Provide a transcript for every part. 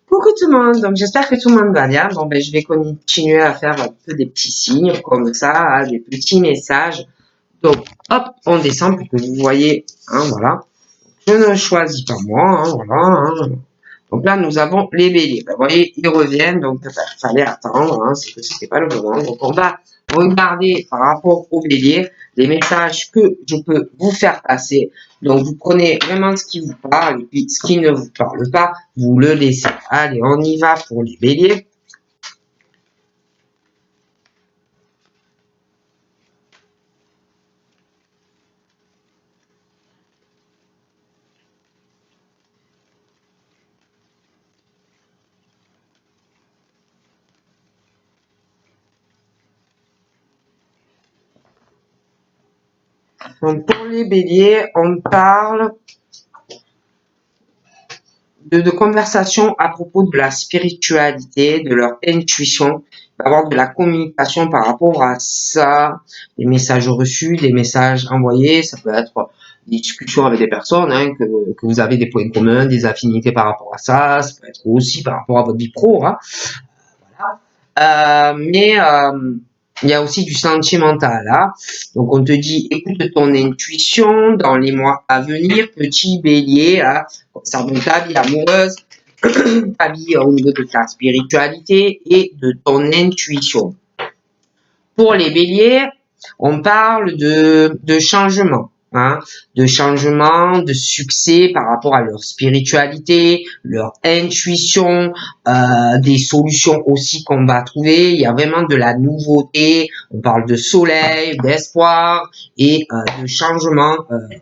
Coucou tout le monde, donc j'espère que tout le monde va bien. Bon, ben, je vais continuer à faire un peu des petits signes comme ça, hein, des petits messages. Donc, hop, on descend pour que vous voyez, hein, voilà. Je ne choisis pas moi, hein, voilà. Hein. Donc là, nous avons les béliers. Ben, vous voyez, ils reviennent, donc il fallait attendre, hein, c'est que c'était pas le moment. Donc on va regarder par rapport aux béliers les messages que je peux vous faire passer. Donc vous prenez vraiment ce qui vous parle et puis ce qui ne vous parle pas, vous le laissez. Allez, on y va pour les béliers. Donc pour les béliers, on parle de conversations à propos de la spiritualité, de leur intuition, avoir de la communication par rapport à ça, des messages reçus, des messages envoyés, ça peut être des discussions avec des personnes, hein, que vous avez des points communs, des affinités par rapport à ça, ça peut être aussi par rapport à votre vie pro, hein. Mais il y a aussi du sentimental. Hein. Donc on te dit, écoute ton intuition dans les mois à venir, petit bélier, hein, concernant ta vie amoureuse, ta vie au niveau de ta spiritualité et de ton intuition. Pour les béliers, on parle de changement. Hein, de changement, de succès par rapport à leur spiritualité, leur intuition, des solutions aussi qu'on va trouver. Il y a vraiment de la nouveauté. On parle de soleil, d'espoir et de changement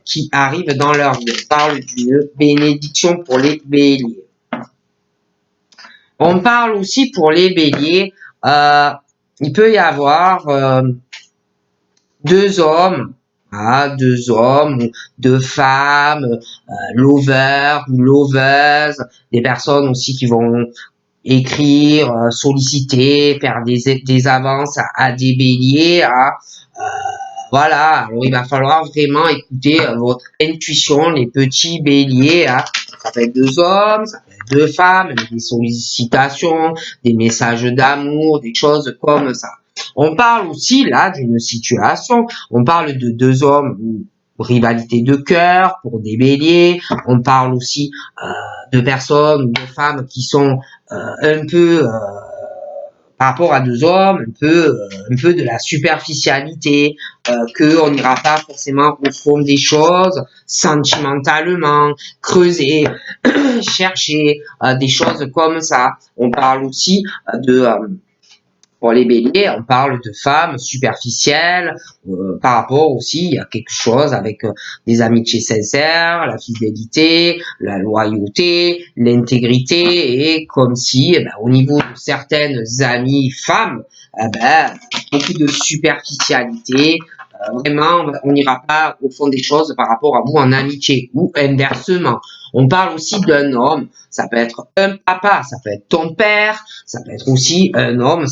qui arrivent dans leur vie. On parle d'une bénédiction pour les béliers. On parle aussi pour les béliers. Il peut y avoir deux hommes, ou deux femmes, lovers ou loveuses, des personnes aussi qui vont écrire, solliciter, faire des avances à des béliers. Voilà, alors il va falloir vraiment écouter votre intuition, les petits béliers. Ça peut être deux hommes, ça peut être deux femmes, des sollicitations, des messages d'amour, des choses comme ça. On parle aussi là d'une situation, on parle de deux hommes ou rivalité de cœur pour des béliers, on parle aussi de personnes ou de femmes qui sont un peu par rapport à deux hommes, un peu de la superficialité, que on n'ira pas forcément au fond des choses, sentimentalement, creuser, chercher des choses comme ça. On parle aussi de pour les béliers, on parle de femmes superficielles, par rapport aussi, il y a quelque chose avec des amitiés sincères, la fidélité, la loyauté, l'intégrité, et comme si, au niveau de certaines amies femmes, beaucoup de superficialité, vraiment, on n'ira pas au fond des choses par rapport à vous en amitié, ou inversement. On parle aussi d'un homme, ça peut être un papa, ça peut être ton père, ça peut être aussi un homme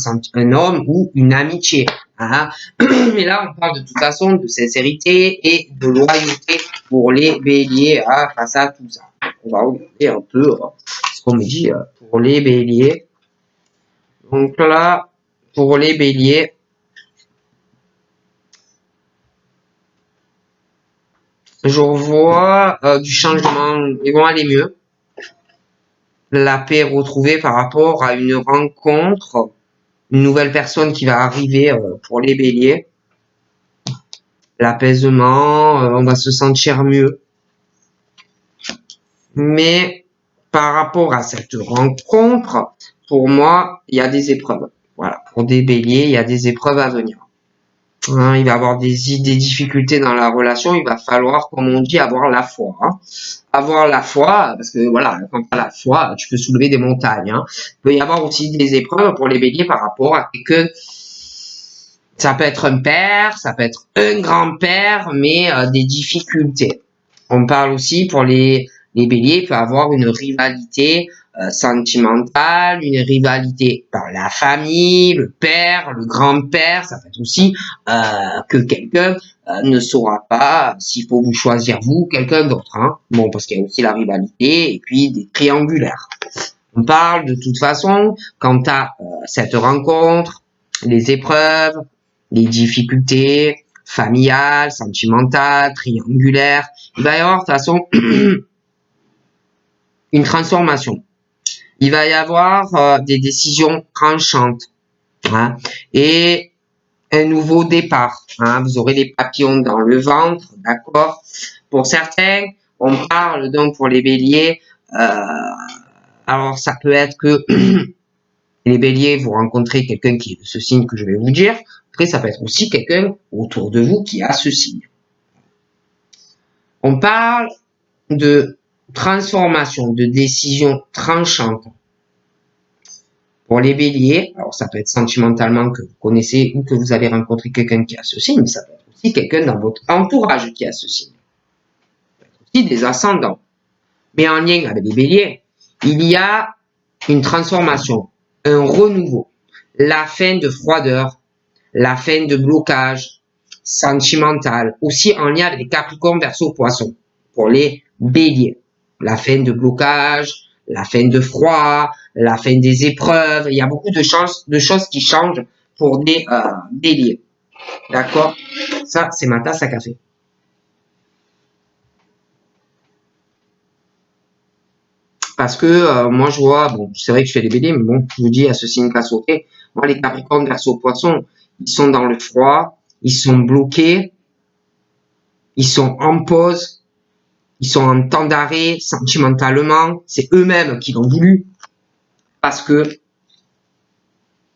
ou une amitié. Hein. Mais là, on parle de toute façon de sincérité et de loyauté pour les béliers face à tout ça. On va regarder un peu ce qu'on me dit pour les béliers. Donc là, pour les béliers, je vois du changement, ils vont aller mieux. La paix retrouvée par rapport à une rencontre, une nouvelle personne qui va arriver pour les béliers. L'apaisement, on va se sentir mieux. Mais par rapport à cette rencontre, pour moi, il y a des épreuves. Voilà, pour des béliers, il y a des épreuves à venir. Hein, il va y avoir des difficultés dans la relation, il va falloir, comme on dit, avoir la foi. Hein. Avoir la foi, parce que voilà, quand tu as la foi, tu peux soulever des montagnes. Hein. Il peut y avoir aussi des épreuves pour les béliers par rapport à quelqu'un. Ça peut être un père, ça peut être un grand-père, mais des difficultés. On parle aussi pour les béliers, il peut avoir une rivalité sentimentale, une rivalité par la famille, le père, le grand-père. Ça peut être aussi que quelqu'un ne saura pas s'il faut vous choisir vous ou quelqu'un d'autre. Hein. Bon, parce qu'il y a aussi la rivalité et puis des triangulaires. On parle de toute façon, quant à cette rencontre, les épreuves, les difficultés familiales, sentimentales, triangulaires, il va y avoir de toute façon une transformation. Il va y avoir des décisions tranchantes, hein, et un nouveau départ. Hein. Vous aurez les papillons dans le ventre, d'accord. Pour certains, on parle donc pour les béliers, alors ça peut être que les béliers, vous rencontrez quelqu'un qui est de ce signe que je vais vous dire. Après, ça peut être aussi quelqu'un autour de vous qui a ce signe. On parle de transformation, de décision tranchante. Pour les béliers, alors ça peut être sentimentalement que vous connaissez ou que vous avez rencontré quelqu'un qui a ce signe, mais ça peut être aussi quelqu'un dans votre entourage qui a ce signe. Ça peut être aussi des ascendants. Mais en lien avec les béliers, il y a une transformation, un renouveau, la fin de froideur, la fin de blocage sentimental, aussi en lien avec les Capricornes, Verseau, Poissons, pour les béliers. La fin de blocage, la fin de froid, la fin des épreuves. Il y a beaucoup de choses qui changent pour des béliers. D'accord? Ça, c'est ma tasse à café. Parce que moi, je vois, bon, c'est vrai que je fais des béliers, mais bon, je vous dis, à ce signe qu'a sauté, moi, les Capricornes, Verseau, Poissons, ils sont dans le froid, ils sont bloqués, ils sont en pause, ils sont en temps d'arrêt sentimentalement, c'est eux-mêmes qui l'ont voulu, parce que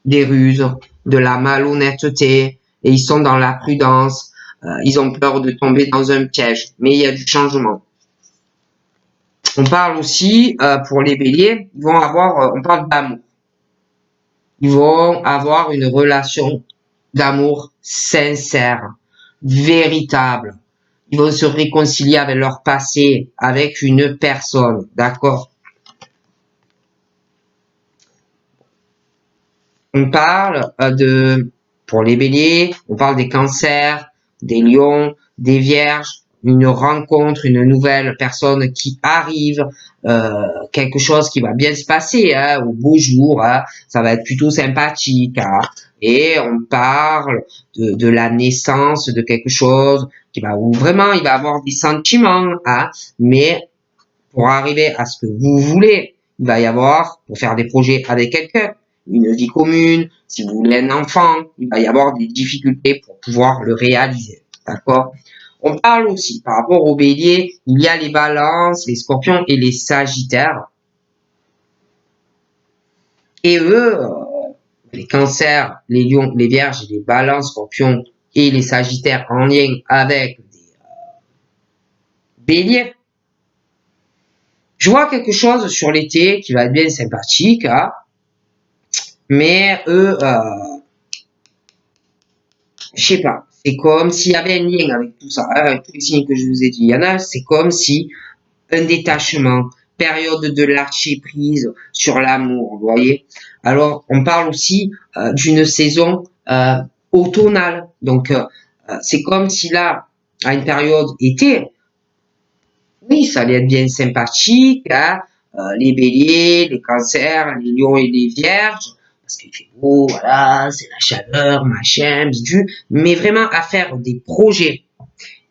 des ruses, de la malhonnêteté, et ils sont dans la prudence, ils ont peur de tomber dans un piège, mais il y a du changement. On parle aussi, pour les béliers, ils vont avoir, on parle d'amour. Ils vont avoir une relation d'amour sincère, véritable. Ils vont se réconcilier avec leur passé, avec une personne, d'accord? On parle pour les béliers, on parle des cancers, des lions, des vierges, une rencontre, une nouvelle personne qui arrive, quelque chose qui va bien se passer, hein, au beau jour, hein, ça va être plutôt sympathique, hein, et on parle de la naissance de quelque chose qui va, où vraiment il va avoir des sentiments, hein, mais pour arriver à ce que vous voulez, il va y avoir, pour faire des projets avec quelqu'un, une vie commune, si vous voulez un enfant, il va y avoir des difficultés pour pouvoir le réaliser. D'accord? On parle aussi, par rapport aux béliers, il y a les balances, les scorpions et les sagittaires. Et eux, les cancers, les lions, les vierges, les balances, scorpions et les sagittaires en lien avec des béliers, je vois quelque chose sur l'été qui va être bien sympathique, hein, mais eux, je sais pas, c'est comme s'il y avait un lien avec tout ça, hein, avec tous les signes que je vous ai dit. Il y en a, c'est comme si un détachement, période de lâcher prise sur l'amour, vous voyez. Alors, on parle aussi d'une saison automnale. Donc, c'est comme si là, à une période été, oui, ça allait être bien sympathique, hein, les béliers, les cancers, les lions et les vierges, parce qu'il fait beau, voilà, c'est la chaleur, machin, bidule, mais vraiment à faire des projets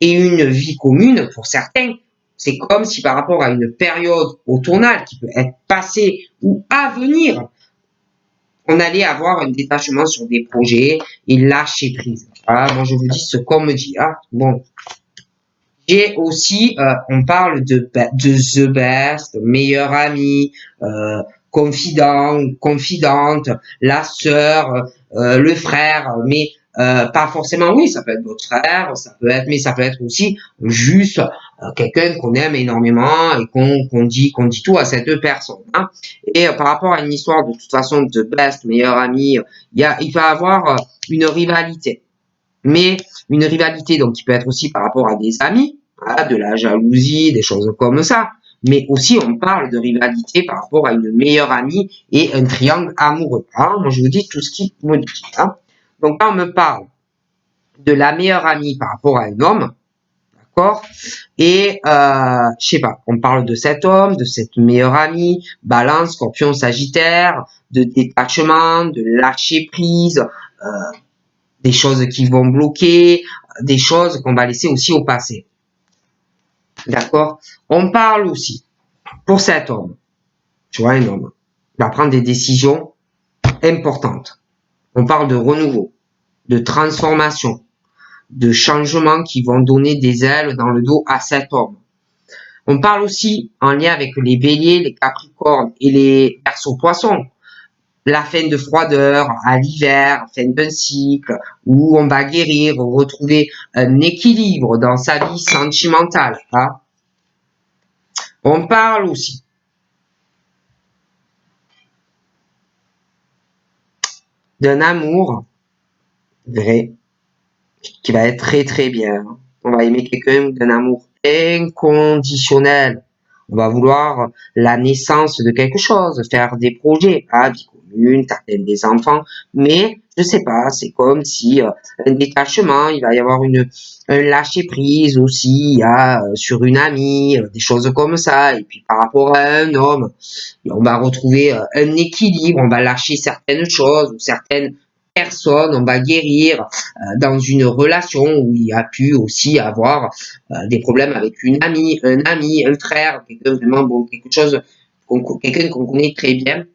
et une vie commune pour certains, c'est comme si par rapport à une période automnale qui peut être passée ou à venir, on allait avoir un détachement sur des projets et lâcher prise. Voilà, bon, je vous dis ce qu'on me dit. Hein. Bon, et aussi, on parle de the best, meilleur ami, confident, confidente, la sœur, le frère, mais pas forcément, oui, ça peut être votre frère, ça peut être, mais ça peut être aussi juste quelqu'un qu'on aime énormément et qu'on dit tout à cette personne. Hein. Et par rapport à une histoire de toute façon de best, meilleur ami, il va avoir une rivalité. Mais une rivalité, donc, qui peut être aussi par rapport à des amis, hein, de la jalousie, des choses comme ça. Mais aussi, on parle de rivalité par rapport à une meilleure amie et un triangle amoureux. Hein. Moi, je vous dis tout ce qui me dit. Hein. Donc, quand on me parle de la meilleure amie par rapport à un homme, D'accord? Et je sais pas, on parle de cet homme, de cette meilleure amie, Balance, Scorpion, Sagittaire, de détachement, de lâcher prise, des choses qui vont bloquer, des choses qu'on va laisser aussi au passé. D'accord? On parle aussi, pour cet homme, tu vois, un homme, il va prendre des décisions importantes. On parle de renouveau, de transformation, de changements qui vont donner des ailes dans le dos à cet homme. On parle aussi en lien avec les béliers, les capricornes et les verseaux poissons. La fin de froideur à l'hiver, fin d'un cycle, où on va guérir, retrouver un équilibre dans sa vie sentimentale. Hein. On parle aussi d'un amour vrai qui va être très très bien. On va aimer quelqu'un d'un amour inconditionnel. On va vouloir la naissance de quelque chose, faire des projets, vie commune, taper des enfants, mais je sais pas, c'est comme si un détachement, il va y avoir un lâcher prise aussi, sur une amie, des choses comme ça, et puis par rapport à un homme, on va retrouver un équilibre, on va lâcher certaines choses ou certaines personnes, on va guérir dans une relation où il y a pu aussi avoir des problèmes avec une amie, un ami, un frère, quelqu'un vraiment bon, quelqu'un qu'on connaît très bien.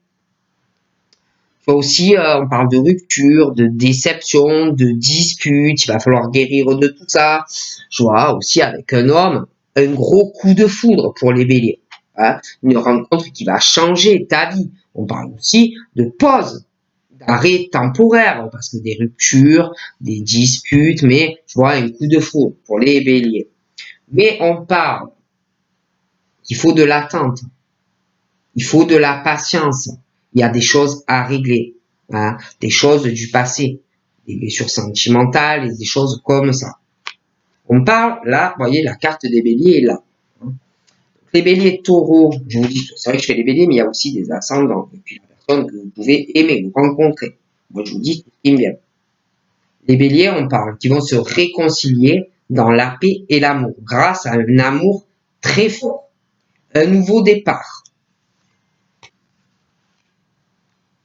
Aussi, on parle de rupture, de déception, de dispute, il va falloir guérir de tout ça. Je vois aussi avec un homme, un gros coup de foudre pour les béliers. Hein, une rencontre qui va changer ta vie. On parle aussi de pause, d'arrêt temporaire, parce que des ruptures, des disputes, mais je vois un coup de foudre pour les béliers. Mais on parle qu'il faut de l'attente, il faut de la patience, il y a des choses à régler, hein, des choses du passé, des blessures sentimentales et des choses comme ça. On parle, là, vous voyez, la carte des béliers est là. Les béliers taureaux, je vous dis, c'est vrai que je fais les béliers, mais il y a aussi des ascendants, et puis la personne que vous pouvez aimer, vous rencontrer. Moi, je vous dis ce qui me vient. Les béliers, on parle, qui vont se réconcilier dans la paix et l'amour, grâce à un amour très fort. Un nouveau départ.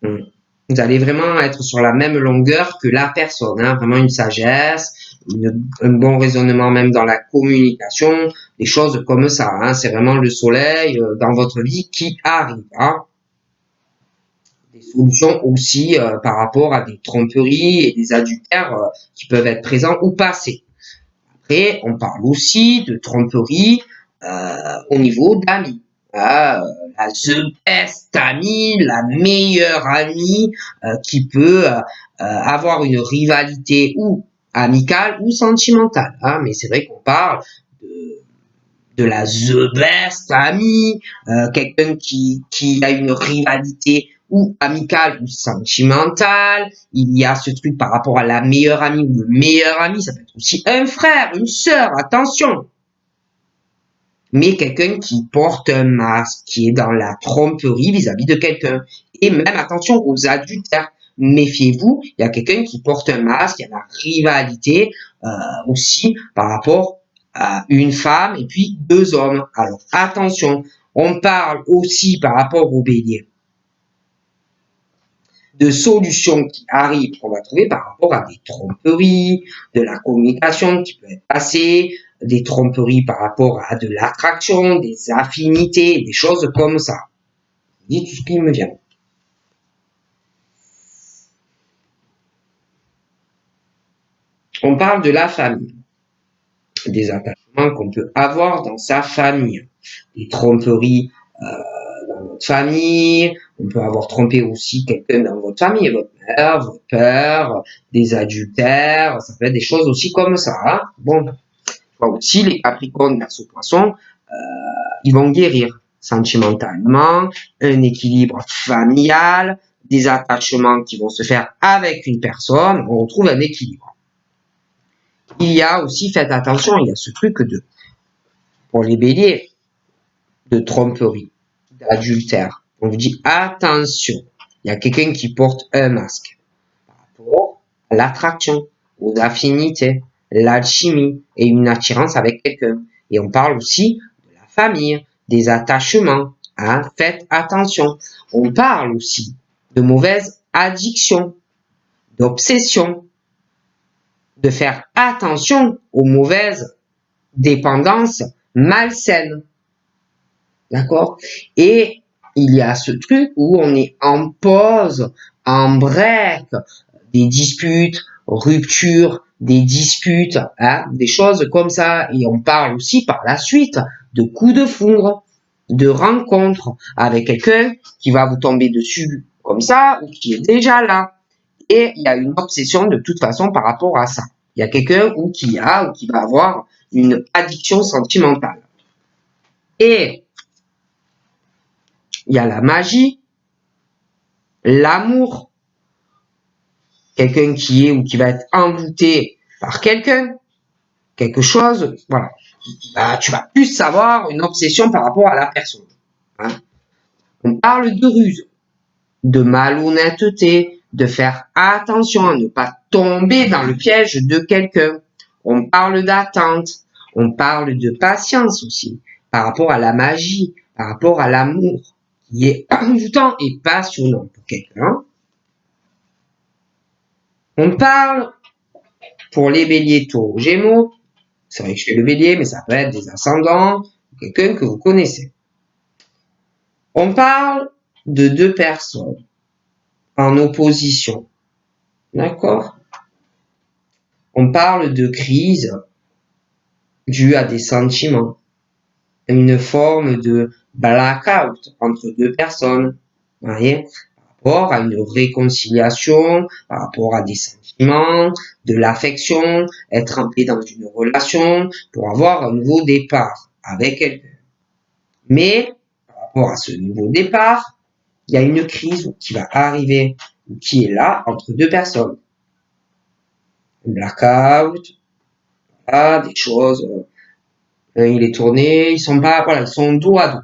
Vous allez vraiment être sur la même longueur que la personne, hein, vraiment une sagesse, un bon raisonnement même dans la communication, des choses comme ça. Hein, c'est vraiment le soleil dans votre vie qui arrive. Hein. Des solutions aussi par rapport à des tromperies et des adultères qui peuvent être présents ou passés. Après, on parle aussi de tromperie au niveau d'amis. La the best amie, la meilleure amie qui peut avoir une rivalité ou amicale ou sentimentale. Hein, mais c'est vrai qu'on parle de la the best amie, quelqu'un qui a une rivalité ou amicale ou sentimentale. Il y a ce truc par rapport à la meilleure amie ou le meilleur ami. Ça peut être aussi un frère, une sœur, attention. Mais quelqu'un qui porte un masque, qui est dans la tromperie vis-à-vis de quelqu'un. Et même, attention aux adultères. Méfiez-vous, il y a quelqu'un qui porte un masque, il y a la rivalité aussi par rapport à une femme et puis deux hommes. Alors, attention, on parle aussi par rapport au bélier de solutions qui arrivent, qu'on va trouver par rapport à des tromperies, de la communication qui peut être passée, des tromperies par rapport à de l'attraction, des affinités, des choses comme ça. Je dis tout ce qui me vient. On parle de la famille, des attachements qu'on peut avoir dans sa famille, des tromperies dans votre famille, on peut avoir trompé aussi quelqu'un dans votre famille, votre mère, votre père, des adultères, ça peut être des choses aussi comme ça. Hein. Bon, aussi les capricornes, verseau poisson, ils vont guérir sentimentalement, un équilibre familial, des attachements qui vont se faire avec une personne, on retrouve un équilibre. Il y a aussi, faites attention, il y a ce truc pour les béliers, de tromperie, d'adultère. On vous dit attention, il y a quelqu'un qui porte un masque par rapport à l'attraction, aux affinités. l'alchimie et une attirance avec quelqu'un. Et on parle aussi de la famille, des attachements. Hein, faites attention. On parle aussi de mauvaises addictions, d'obsessions, de faire attention aux mauvaises dépendances malsaines. D'accord? Et il y a ce truc où on est en pause, en break, des disputes, ruptures, des disputes, hein, des choses comme ça. Et on parle aussi par la suite de coups de foudre, de rencontres avec quelqu'un qui va vous tomber dessus comme ça ou qui est déjà là. Et il y a une obsession de toute façon par rapport à ça. Il y a quelqu'un qui va avoir une addiction sentimentale. Et il y a la magie, l'amour, quelqu'un qui est ou qui va être envoûté par quelqu'un, quelque chose, voilà. Tu vas plus savoir une obsession par rapport à la personne. Hein. On parle de ruse, de malhonnêteté, de faire attention à ne pas tomber dans le piège de quelqu'un. On parle d'attente, on parle de patience aussi, par rapport à la magie, par rapport à l'amour, qui est envoûtant et passionnant pour quelqu'un. On parle pour les béliers, taureaux, gémeaux. C'est vrai que je fais le bélier, mais ça peut être des ascendants, quelqu'un que vous connaissez. On parle de deux personnes en opposition. D'accord? On parle de crise due à des sentiments. Une forme de blackout entre deux personnes. Vous voyez? Par rapport à une réconciliation, par rapport à des sentiments, de l'affection, être en paix dans une relation pour avoir un nouveau départ avec quelqu'un. Mais, par rapport à ce nouveau départ, il y a une crise qui va arriver, qui est là entre deux personnes. Un blackout, voilà, des choses, il est tourné, ils sont pas, voilà, ils sont dos à dos.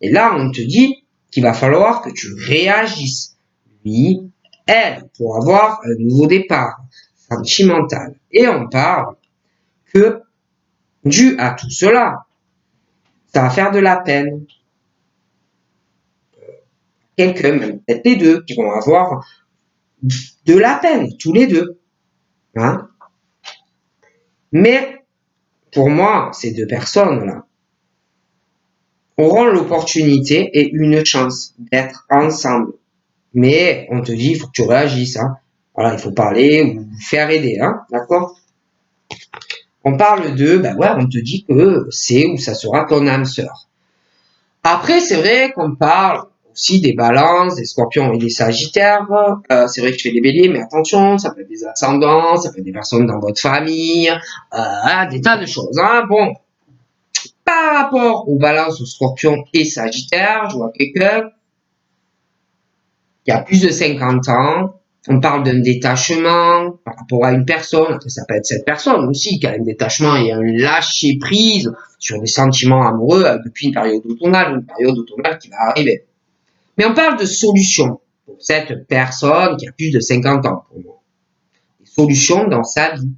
Et là, on te dit qu'il va falloir que tu réagisses, lui, elle, pour avoir un nouveau départ sentimental. Et on parle que, dû à tout cela, ça va faire de la peine. Quelqu'un, même peut-être les deux, qui vont avoir de la peine, tous les deux. Hein? Mais, pour moi, ces deux personnes-là auront l'opportunité et une chance d'être ensemble. Mais on te dit, il faut que tu réagisses. Hein? Voilà, il faut parler ou faire aider. Hein? D'accord? On parle de, ben ouais, on te dit que c'est ou ça sera ton âme sœur. Après, c'est vrai qu'on parle aussi des balances, des scorpions et des sagittaires. C'est vrai que je fais des béliers, mais attention, ça peut être des ascendants, ça peut être des personnes dans votre famille, des tas de choses. Hein. Bon, par rapport aux balances, aux scorpions et sagittaires, je vois quelqu'un qui a plus de 50 ans. On parle d'un détachement par rapport à une personne. Après, ça peut être cette personne aussi qui a un détachement et un lâcher prise sur des sentiments amoureux depuis une période automnale qui va arriver. Mais on parle de solutions pour cette personne qui a plus de 50 ans pour moi. Des solutions dans sa vie.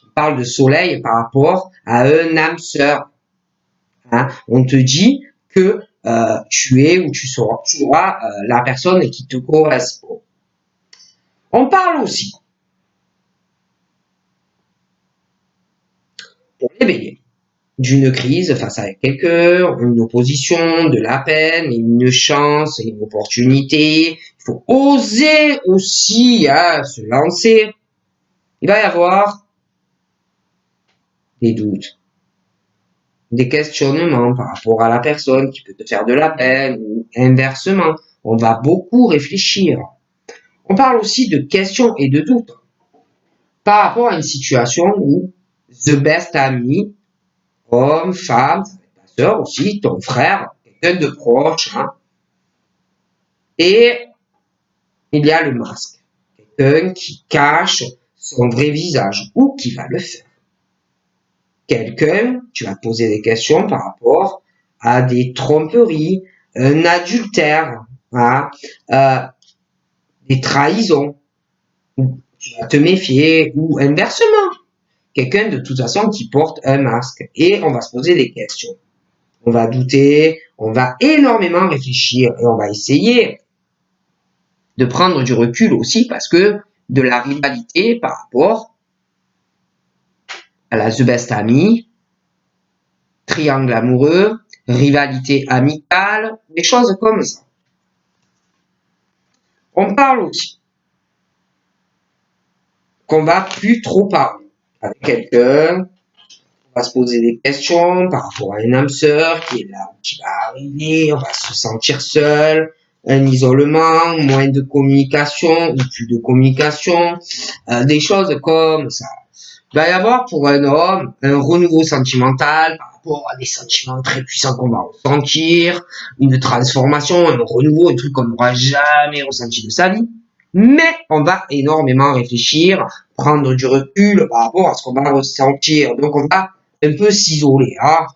On parle de soleil par rapport à un âme sœur. Hein? On te dit que tu es ou tu seras la personne qui te correspond. On parle aussi, pour les béliers, d'une crise face à quelqu'un, une opposition, de la peine, une chance, une opportunité. Il faut oser aussi se lancer. Il va y avoir des doutes, des questionnements par rapport à la personne qui peut te faire de la peine ou inversement. On va beaucoup réfléchir. On parle aussi de questions et de doutes par rapport à une situation où the best ami, homme, femme, ta sœur aussi, ton frère, quelqu'un de proche, hein. Et il y a le masque, quelqu'un qui cache son vrai visage ou qui va le faire. Quelqu'un, tu vas te poser des questions par rapport à des tromperies, un adultère, hein, des trahisons, tu vas te méfier ou inversement. quelqu'un de toute façon qui porte un masque. Et on va se poser des questions. On va douter, on va énormément réfléchir et on va essayer de prendre du recul aussi parce que de la rivalité par rapport à la The Best Amie, triangle amoureux, rivalité amicale, des choses comme ça. On parle aussi qu'on va plus trop parler avec quelqu'un, on va se poser des questions par rapport à une âme sœur qui est là, qui va arriver, on va se sentir seul, un isolement, moins de communication ou plus de communication, des choses comme ça. Il va y avoir pour un homme un renouveau sentimental par rapport à des sentiments très puissants qu'on va ressentir, une transformation, un renouveau, un truc qu'on n'aura jamais ressenti de sa vie. Mais on va énormément réfléchir, prendre du recul par rapport à ce qu'on va ressentir. Donc on va un peu s'isoler. Hein.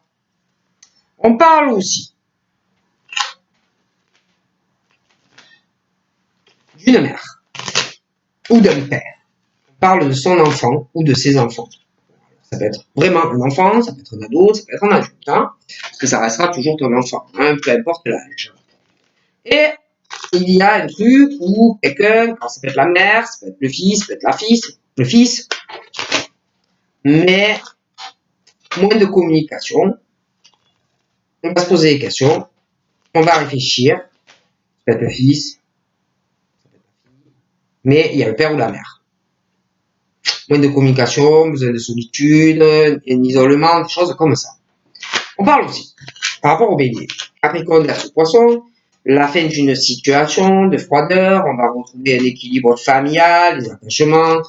On parle aussi d'une mère ou d'un père. On parle de son enfant ou de ses enfants. Ça peut être vraiment un enfant, ça peut être un ado, ça peut être un adulte, hein, parce que ça restera toujours ton enfant, hein, peu importe l'âge. Et il y a un truc où quelqu'un, ça peut être la mère, ça peut être le fils, ça peut être la fille, le fils, mais moins de communication. On va se poser des questions, on va réfléchir, ça peut être le fils, mais il y a le père ou la mère. Moins de communication, besoin de solitude, un isolement, des choses comme ça. On parle aussi, par rapport au bélier, Capricorne versus Poisson, la fin d'une situation de froideur, on va retrouver un équilibre familial, les attachements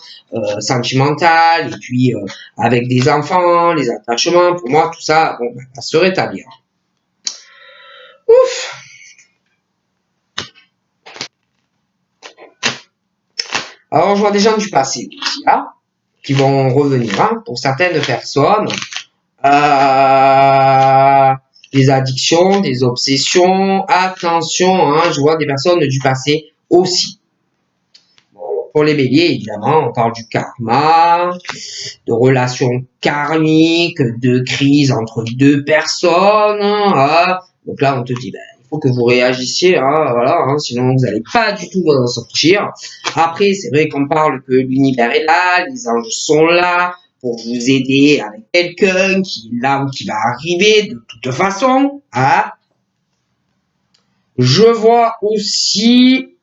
sentimentaux, et puis avec des enfants, les attachements, pour moi, tout ça, bon, va se rétablir. Ouf. Alors, je vois des gens du passé aussi, là, qui vont revenir, hein, pour certaines personnes. Des addictions, des obsessions. Attention, hein, je vois des personnes du passé aussi. Bon, pour les béliers, évidemment, on parle du karma, de relations karmiques, de crises entre deux personnes. Hein. Donc là, on te dit, ben, il faut que vous réagissiez, hein, voilà, hein, sinon vous n'allez pas du tout en sortir. Après, c'est vrai qu'on parle que l'univers est là, les anges sont là, pour vous aider avec quelqu'un qui est là ou qui va arriver de toute façon. Hein. Je vois aussi,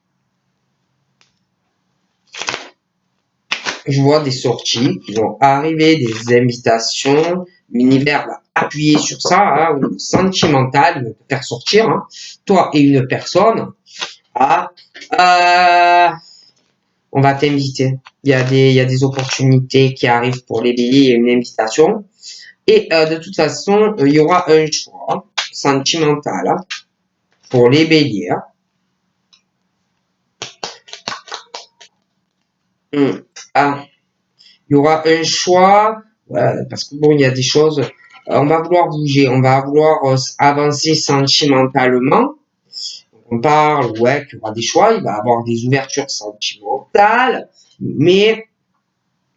des sorties qui vont arriver, des invitations. L'univers va appuyer sur ça, hein, au sentimental, il va te faire sortir, hein, toi et une personne. Ah, on va t'inviter. Il y a des opportunités qui arrivent pour les béliers, il y a une invitation. Et de toute façon, il y aura un choix sentimental, hein, pour les béliers. Hein. Ah, il y aura un choix, parce que bon, il y a des choses, on va vouloir bouger, on va vouloir avancer sentimentalement. On parle, ouais, qu'il y aura des choix, il va y avoir des ouvertures sentimentales, mais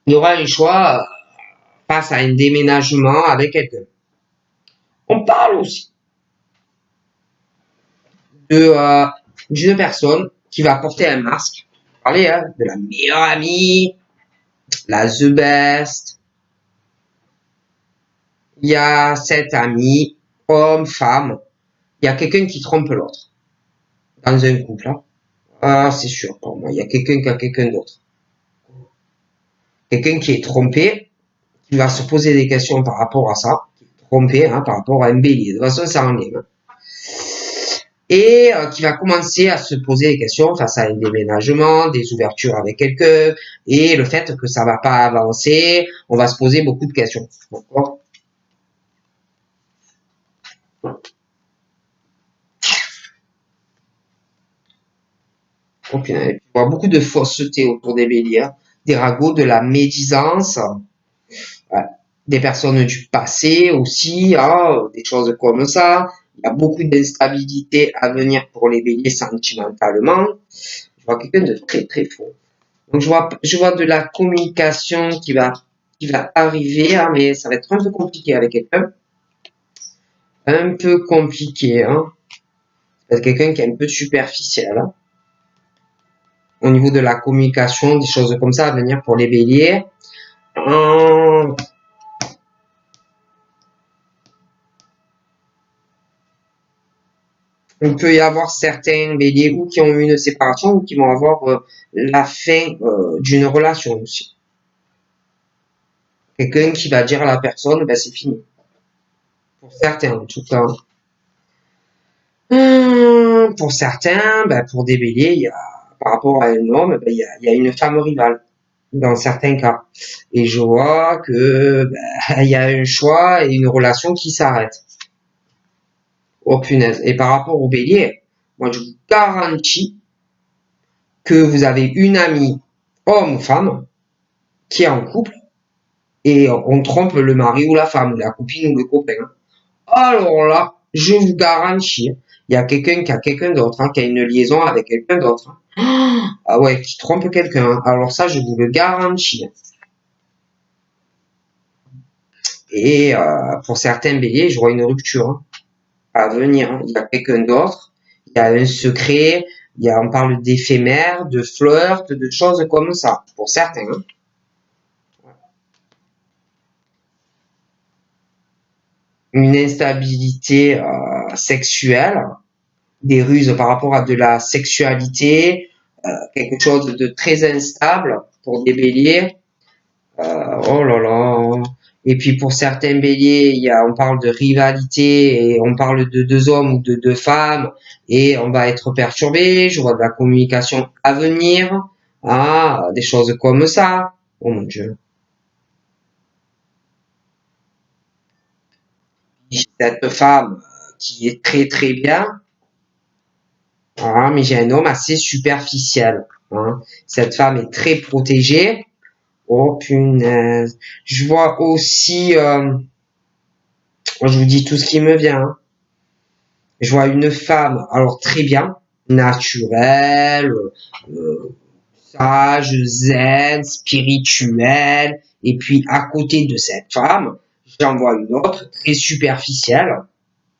il y aura un choix face à un déménagement avec quelqu'un. On parle aussi d'une personne qui va porter un masque. On va parler, hein, de la meilleure amie, la the best. Il y a cet ami, homme, femme. Il y a quelqu'un qui trompe l'autre dans un couple. Hein. Ah, c'est sûr pour moi. Il y a quelqu'un qui a quelqu'un d'autre. Quelqu'un qui est trompé, qui va se poser des questions par rapport à ça. Trompé, hein, par rapport à un bélier. De toute façon, ça en est. Hein. Et qui va commencer à se poser des questions face à un déménagement, des ouvertures avec quelqu'un, et le fait que ça va pas avancer, on va se poser beaucoup de questions. D'accord ? Donc, il y a beaucoup de fausseté autour des béliers, hein. Des ragots, de la médisance, ouais. Des personnes du passé aussi, hein, des choses comme ça. Il y a beaucoup d'instabilité à venir pour les béliers sentimentalement. Je vois quelqu'un de très très faux. Donc je vois de la communication qui va qui va arriver, hein, mais ça va être un peu compliqué avec quelqu'un. Un peu compliqué, hein. C'est quelqu'un qui est un peu superficiel, hein. Au niveau de la communication, des choses comme ça à venir pour les béliers. Il peut y avoir certains béliers ou qui ont eu une séparation ou qui vont avoir la fin d'une relation aussi. Quelqu'un qui va dire à la personne, ben c'est fini. Pour certains, en tout cas. Pour certains, ben, pour des béliers, il y a, par rapport à un homme, ben, il y a une femme rivale dans certains cas. Et je vois que ben, il y a un choix et une relation qui s'arrête. Oh punaise. Et par rapport au bélier, moi je vous garantis que vous avez une amie, homme ou femme, qui est en couple, et on trompe le mari ou la femme, ou la copine ou le copain. Alors là, je vous garantis, il y a quelqu'un qui a quelqu'un d'autre, hein, qui a une liaison avec quelqu'un d'autre. Ah ouais, qui trompe quelqu'un. Alors ça, je vous le garantis. Et pour certains béliers, je vois une rupture hein, à venir. Hein. Il y a quelqu'un d'autre, il y a un secret, on parle d'éphémère, de flirt, de choses comme ça. Pour certains. Hein. Une instabilité sexuelle, des ruses par rapport à de la sexualité, quelque chose de très instable pour des béliers. Oh là là. Et puis pour certains béliers, on parle de rivalité et on parle de deux hommes ou de deux femmes et on va être perturbé. Je vois de la communication à venir. Ah, des choses comme ça. Oh mon Dieu. Cette femme qui est très très bien. Ah, mais j'ai un homme assez superficiel. Hein. Cette femme est très protégée. Oh punaise. Je vois aussi, je vous dis tout ce qui me vient. Hein. Je vois une femme, alors très bien, naturelle, euh, sage, zen, spirituelle. Et puis à côté de cette femme, j'en vois une autre très superficielle,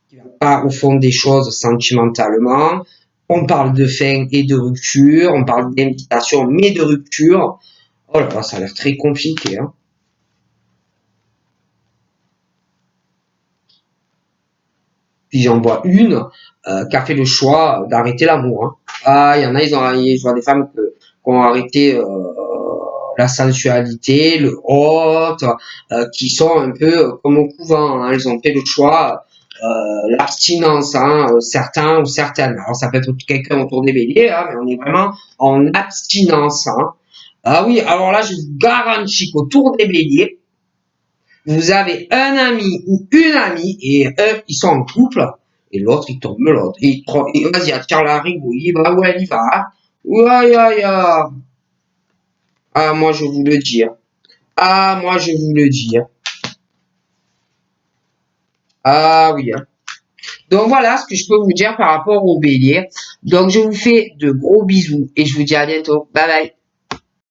qui va pas au fond des choses sentimentalement. On parle de fin et de rupture, on parle d'invitation mais de rupture. Oh là là, ça a l'air très compliqué. Hein. Puis j'en vois une qui a fait le choix d'arrêter l'amour. Hein. Ah, il y en a, je vois des femmes qui ont arrêté la sensualité, le hot, qui sont un peu comme au couvent. Hein. Elles ont fait le choix, l'abstinence, hein, certains ou certaines. Alors ça peut être quelqu'un autour des béliers, hein, mais on est vraiment en abstinence. Hein. Ah oui, alors là, je vous garantis qu'autour des béliers, vous avez un ami ou une amie et ils sont en couple et l'autre il tombe l'autre et vas-y attire la rigou, il va où elle y va. Ouais, ouais, ouais. Ah moi je vous le dis. Ah moi je vous le dis. Ah oui. Donc voilà ce que je peux vous dire par rapport au bélier. Donc je vous fais de gros bisous et je vous dis à bientôt. Bye bye.